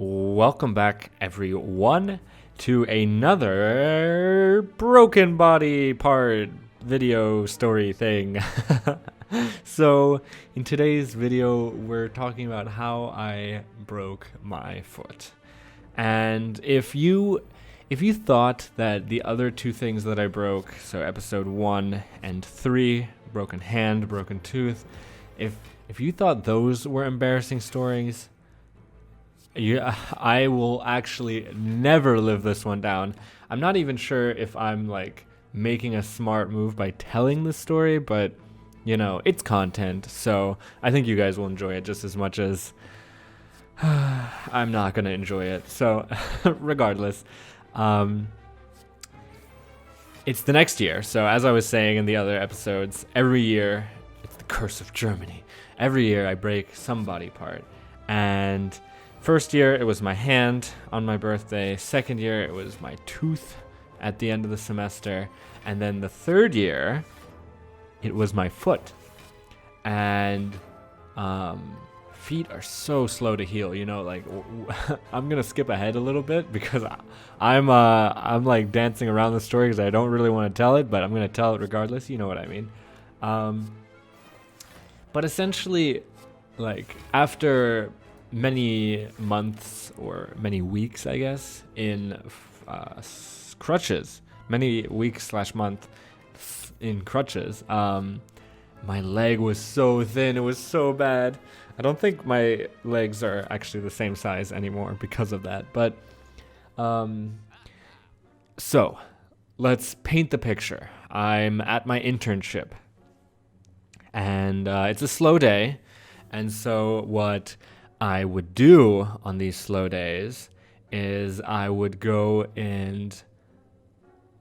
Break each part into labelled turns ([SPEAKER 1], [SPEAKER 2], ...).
[SPEAKER 1] Welcome back, everyone, to another broken body part video story thing. So, in today's video, we're talking about how I broke my foot. And if you thought that the other two things that I broke, so episode 1 and 3, broken hand, broken tooth, if you thought those were embarrassing stories, I will actually never live this one down. I'm not even sure if I'm like making a smart move by telling this story, but you know, it's content, so I think you guys will enjoy it just as much as I'm not gonna enjoy it. So regardless, it's the next year. So as I was saying in the other episodes, every year, it's the curse of Germany. Every year I break some body part. And first year, it was my hand on my birthday. Second year, it was my tooth at the end of the semester. And then the third year, it was my foot. And feet are so slow to heal, you know, like I'm going to skip ahead a little bit because I'm like dancing around the story because I don't really want to tell it, but I'm going to tell it regardless. You know what I mean? But essentially, like after many months or many weeks, I guess, in crutches, many weeks / month in crutches, my leg was so thin. It was so bad. I don't think my legs are actually the same size anymore because of that. But so let's paint the picture. I'm at my internship, and it's a slow day. And so what I would do on these slow days is I would go and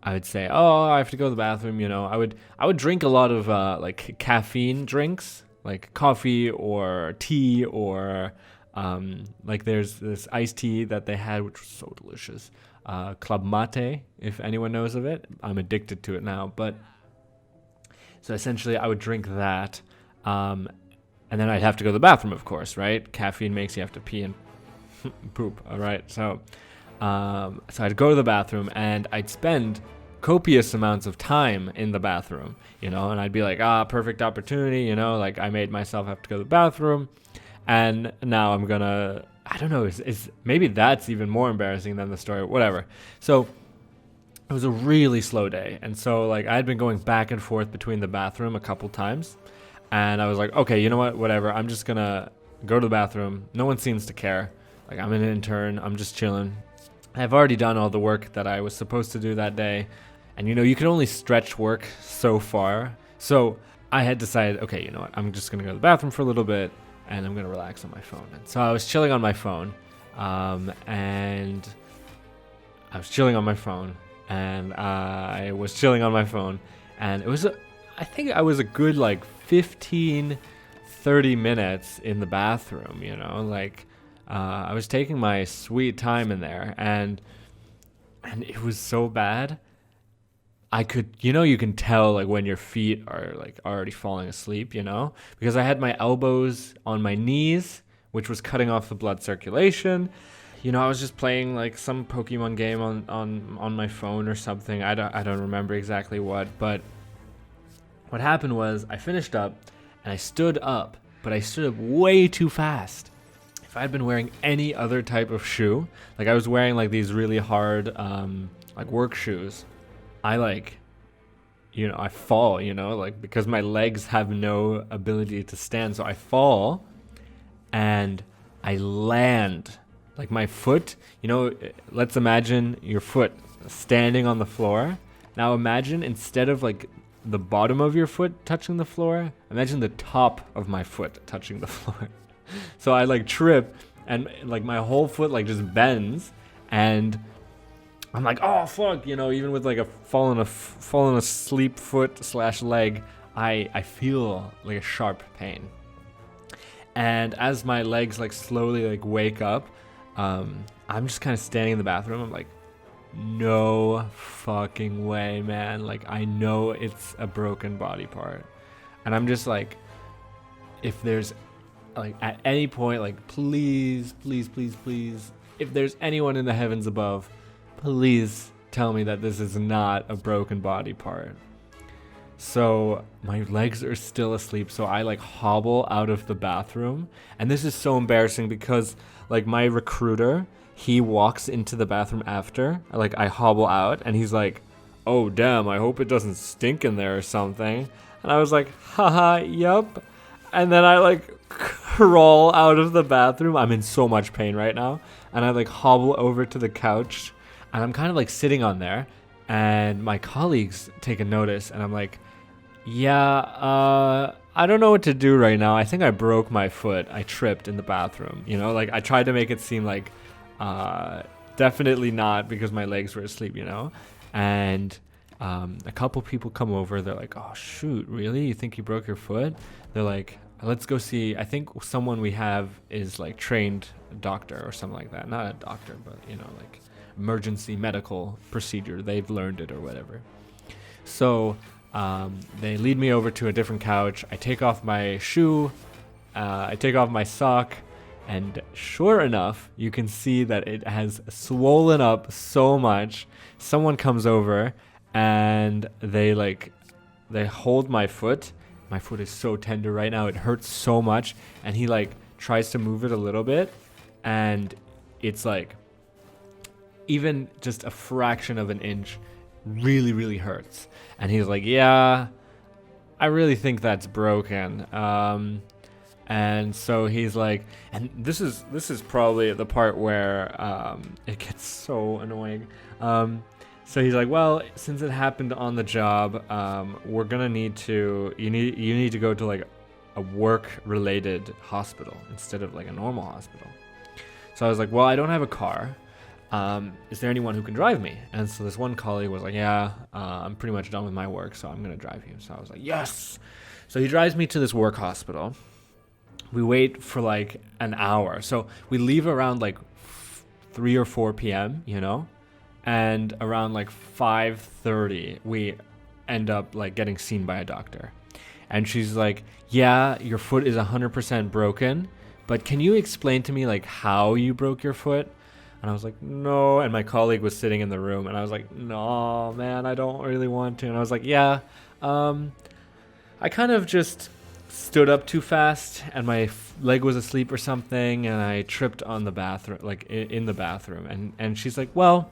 [SPEAKER 1] I would say, oh, I have to go to the bathroom. You know, I would drink a lot of like caffeine drinks, like coffee or tea, or like there's this iced tea that they had, which was so delicious. Club Mate, if anyone knows of it. I'm addicted to it now. But so essentially I would drink that. And then I'd have to go to the bathroom, of course, right? Caffeine makes you have to pee and poop, all right? So I'd go to the bathroom, and I'd spend copious amounts of time in the bathroom, you know? And I'd be like, perfect opportunity, you know? Like, I made myself have to go to the bathroom, and now I'm gonna, I don't know, maybe that's even more embarrassing than the story, whatever. So it was a really slow day, and so, like, I'd been going back and forth between the bathroom a couple times. And I was like, okay, you know what? Whatever. I'm just going to go to the bathroom. No one seems to care. Like, I'm an intern. I'm just chilling. I've already done all the work that I was supposed to do that day. And, you know, you can only stretch work so far. So I had decided, okay, you know what? I'm just going to go to the bathroom for a little bit, and I'm going to relax on my phone. And so I was chilling on my phone. And it was I think I was a good like 15, 30 minutes in the bathroom, you know, like I was taking my sweet time in there, and it was so bad. I could, you know, you can tell like when your feet are like already falling asleep, you know, because I had my elbows on my knees, which was cutting off the blood circulation. You know, I was just playing like some Pokemon game on my phone or something. I don't remember exactly what, but what happened was I finished up and I stood up, but I stood up way too fast. If I had been wearing any other type of shoe, like I was wearing like these really hard like work shoes, I fall, you know, like because my legs have no ability to stand. So I fall and I land, like my foot, you know, let's imagine your foot standing on the floor. Now imagine instead of like the bottom of your foot touching the floor, imagine the top of my foot touching the floor. So I like trip, and like my whole foot like just bends, and I'm like, oh fuck, you know, even with like a fallen asleep foot / leg, I feel like a sharp pain. And as my legs like slowly like wake up, I'm just kind of standing in the bathroom. I'm like, no fucking way, man. Like, I know it's a broken body part. And I'm just like, if there's like at any point, like, please if there's anyone in the heavens above, please tell me that this is not a broken body part. So my legs are still asleep, so I like hobble out of the bathroom, and this is so embarrassing because like my recruiter, he walks into the bathroom after, like I hobble out, and he's like, oh damn, I hope it doesn't stink in there or something. And I was like, haha, yup. And then I like crawl out of the bathroom. I'm in so much pain right now. And I like hobble over to the couch, and I'm kind of like sitting on there, and my colleagues take a notice, and I'm like, yeah, I don't know what to do right now. I think I broke my foot. I tripped in the bathroom. You know, like I tried to make it seem like definitely not, because my legs were asleep, you know. And a couple people come over. They're like, oh, shoot, really? You think you broke your foot? They're like, let's go see. I think someone we have is like trained doctor or something like that. Not a doctor, but, you know, like emergency medical procedure. They've learned it or whatever. So they lead me over to a different couch. I take off my shoe. I take off my sock. And sure enough, you can see that it has swollen up so much. Someone comes over and they hold my foot. My foot is so tender right now. It hurts so much. And he like tries to move it a little bit. And it's like even just a fraction of an inch really, really hurts. And he's like, yeah, I really think that's broken. And so he's like, and this is probably the part where it gets so annoying. So he's like, well, since it happened on the job, we're gonna need to you need to go to like a work-related hospital instead of like a normal hospital. So I was like, well, I don't have a car. Is there anyone who can drive me? And so this one colleague was like, yeah, I'm pretty much done with my work, so I'm gonna drive you. So I was like, yes. So he drives me to this work hospital. We wait for like an hour. So we leave around like 3 or 4 p.m., you know? And around like 5:30, we end up like getting seen by a doctor. And she's like, yeah, your foot is 100% broken, but can you explain to me like how you broke your foot? And I was like, no. And my colleague was sitting in the room, and I was like, no, man, I don't really want to. And I was like, yeah, I kind of just stood up too fast, and my leg was asleep or something, and I tripped on the bathroom, like in the bathroom. And she's like, well,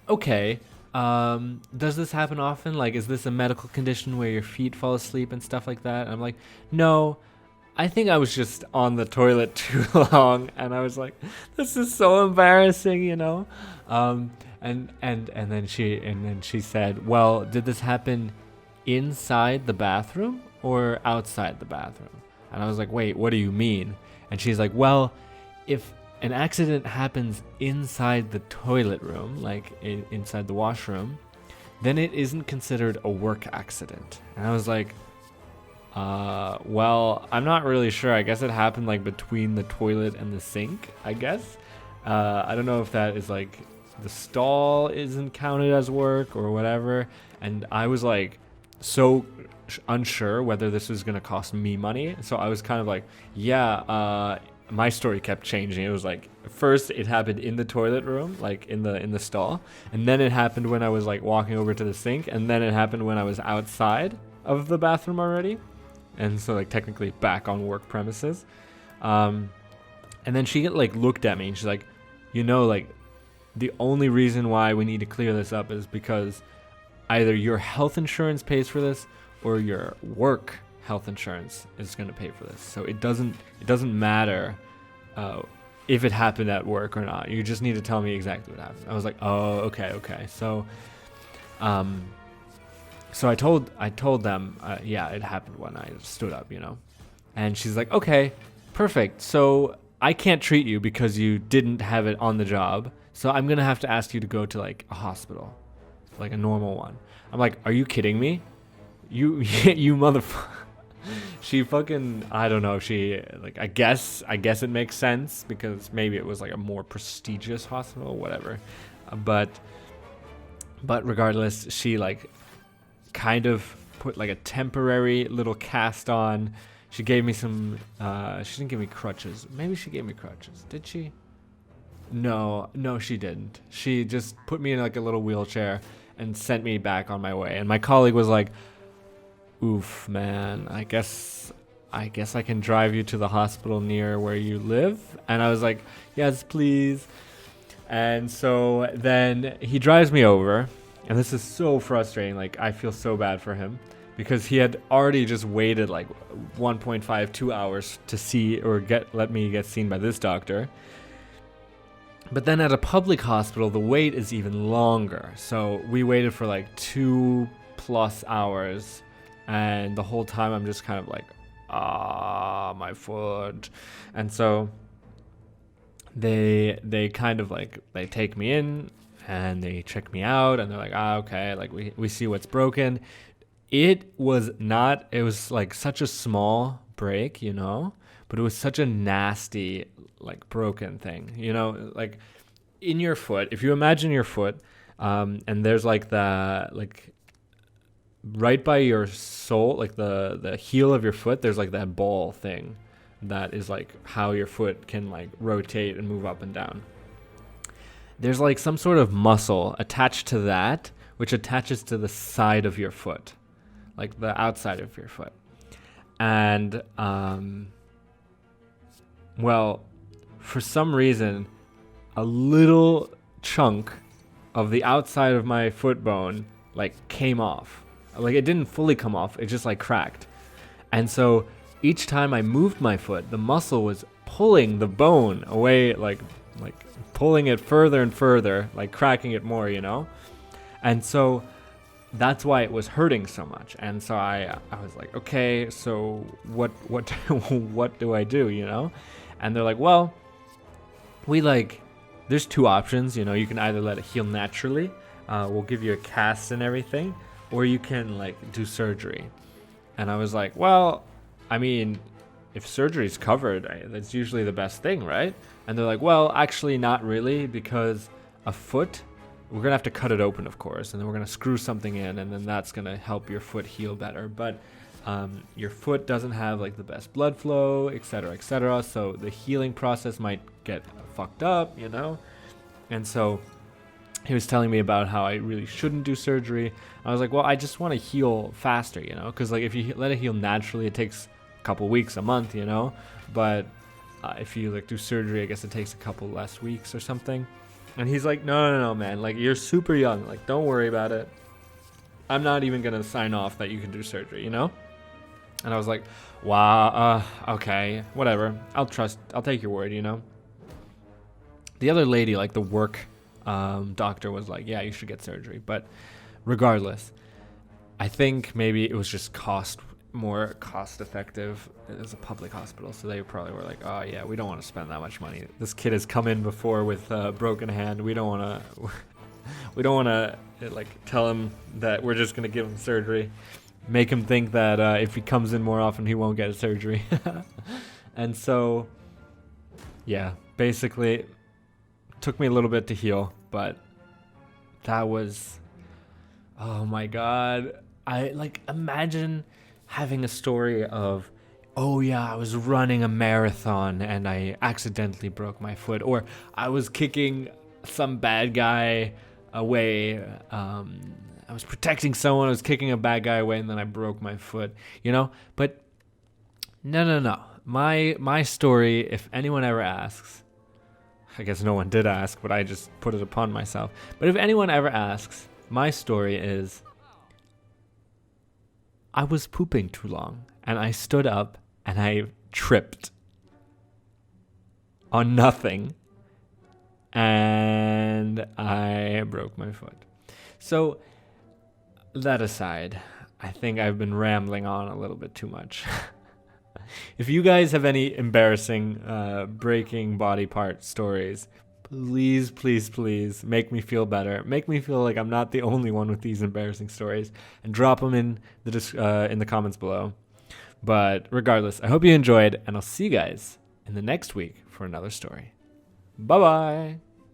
[SPEAKER 1] okay, does this happen often? Like, is this a medical condition where your feet fall asleep and stuff like that? And I'm like, no, I think I was just on the toilet too long. And I was like, this is so embarrassing, you know? And then she said, well, did this happen inside the bathroom or outside the bathroom? And I was like, wait, what do you mean? And she's like, well, if an accident happens inside the toilet room, like inside the washroom, then it isn't considered a work accident. And I was like, well, I'm not really sure. I guess it happened like between the toilet and the sink, I guess. I don't know if that is like the stall isn't counted as work or whatever. And I was like so unsure whether this was going to cost me money. So I was kind of like, yeah, my story kept changing. It was like, first it happened in the toilet room, like in the stall. And then it happened when I was like walking over to the sink. And then it happened when I was outside of the bathroom already. And so like technically back on work premises. And then she like looked at me and she's like, you know, like the only reason why we need to clear this up is because either your health insurance pays for this or your work health insurance is going to pay for this. So it doesn't matter if it happened at work or not. You just need to tell me exactly what happened. I was like, oh, okay. So I told them, yeah, it happened when I stood up, you know. And she's like, okay, perfect. So I can't treat you because you didn't have it on the job. So I'm going to have to ask you to go to like a hospital, like a normal one. I'm like, are you kidding me? You motherfucker. She fucking, I don't know. She like, I guess it makes sense because maybe it was like a more prestigious hospital, whatever. But regardless, she like kind of put like a temporary little cast on. She gave me some, she didn't give me crutches. Maybe she gave me crutches. Did she? No, she didn't. She just put me in like a little wheelchair and sent me back on my way. And my colleague was like, "Oof, man. I guess I can drive you to the hospital near where you live." And I was like, "Yes, please." And so then he drives me over, and this is so frustrating. Like, I feel so bad for him because he had already just waited like 1.5, 2 hours to see or let me get seen by this doctor. But then at a public hospital, the wait is even longer. So we waited for like 2+ hours, and the whole time I'm just kind of like, my foot. And so they kind of like, they take me in and they check me out, and they're like, okay, like we see what's broken. It was like such a small break, but it was such a nasty, like, broken thing, like in your foot. If you imagine your foot, and there's like right by your sole, like the heel of your foot, there's like that ball thing that is like how your foot can like rotate and move up and down. There's like some sort of muscle attached to that, which attaches to the side of your foot, like the outside of your foot. And well, for some reason, a little chunk of the outside of my foot bone like came off. Like, it didn't fully come off, it just like cracked. And so each time I moved my foot, the muscle was pulling the bone away, like pulling it further and further, like cracking it more, And so that's why it was hurting so much. And so I was like, okay, so what what do I do, And they're like, well, there's two options, you can either let it heal naturally, we'll give you a cast and everything, or you can like do surgery. And I was like, well, I mean, if surgery's covered, that's usually the best thing, right? And they're like, well, actually not really, because a foot, we're gonna have to cut it open, of course, and then we're gonna screw something in, and then that's gonna help your foot heal better. But your foot doesn't have like the best blood flow, etc., so the healing process might get fucked up, And so he was telling me about how I really shouldn't do surgery. I was like, well, I just want to heal faster, because like if you let it heal naturally, it takes a couple weeks, a month, But if you like do surgery, I guess it takes a couple less weeks or something. And he's like, no, man, like you're super young, like don't worry about it. I'm not even gonna sign off that you can do surgery, And I was like, wow, okay, whatever. I'll take your word, The other lady, like the work doctor, was like, yeah, you should get surgery. But regardless, I think maybe it was just more cost effective. It was a public hospital, so they probably were like, oh yeah, we don't want to spend that much money. This kid has come in before with a broken hand. We don't want to like tell him that we're just going to give him surgery, make him think that if he comes in more often, he won't get a surgery. And so, yeah, basically, took me a little bit to heal, but that was, oh my God. I like imagine having a story of, oh yeah, I was running a marathon and I accidentally broke my foot, or I was kicking some bad guy away. I was protecting someone, I was kicking a bad guy away, and then I broke my foot, But no. My story, if anyone ever asks, I guess no one did ask, but I just put it upon myself. But if anyone ever asks, my story is, I was pooping too long, and I stood up, and I tripped on nothing, and I broke my foot. So, that aside, I think I've been rambling on a little bit too much. If you guys have any embarrassing breaking body part stories, please make me feel better. Make me feel like I'm not the only one with these embarrassing stories, and drop them in the comments below. But regardless, I hope you enjoyed, and I'll see you guys in the next week for another story. Bye-bye.